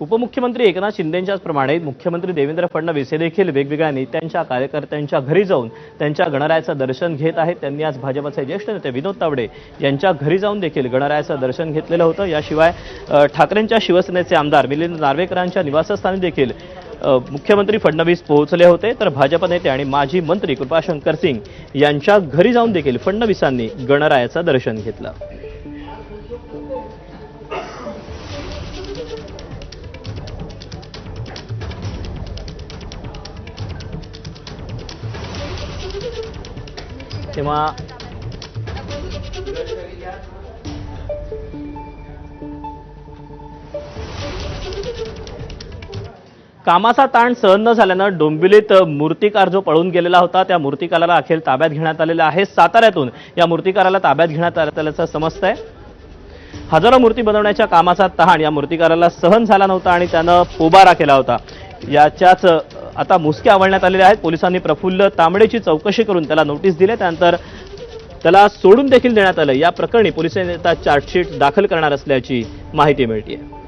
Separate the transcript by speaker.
Speaker 1: उपमुख्यमंत्री एकनाथ शिंदेंच्याच प्रमाणे मुख्यमंत्री देवेंद्र फडणवीस हे देखील वेगवेगळ्या नेत्यांच्या कार्यकर्त्यांच्या घरी जाऊन त्यांच्या गणरायाचं दर्शन घेत आहेत। त्यांनी आज भाजपचे ज्येष्ठ नेते विनोद तावडे यांच्या घरी जाऊन देखील गणरायाचं दर्शन घेतलेलं होतं। याशिवाय ठाकरेंच्या शिवसेनेचे आमदार मिलिंद नार्वेकरांच्या निवासस्थानी देखील मुख्यमंत्री फडणवीस पोहोचले होते। तर भाजप नेते आणि माजी मंत्री कृपाशंकर सिंग यांच्या घरी जाऊन देखील फडणवीसांनी गणरायाचं दर्शन घेतलं। तेव्हा कामाचा ताण सहन न झाल्यानं डोंबिवलीत मूर्तिकार जो पळून गेलेला होता त्या मूर्तिकाराला अखेर ताब्यात घेण्यात आलेला आहे। साताऱ्यातून या मूर्तिकाराला ताब्यात घेण्यात आल्याचं समजतंय। हजारो मूर्ती बनवण्याच्या कामाचा ताण या मूर्तिकाराला सहन झाला नव्हता आणि त्यानं पोबारा केला होता। याच्याच आता मुसके आवळण्यात आलेले आहेत। पोलिसांनी प्रफुल्ल तांबडेची चौकशी करून त्याला नोटीस दिली, त्यानंतर त्याला सोडून देखील देण्यात आलं। या प्रकरणी पोलिसांनी आता चार्जशीट दाखल करणार असल्याची माहिती मिळते आहे।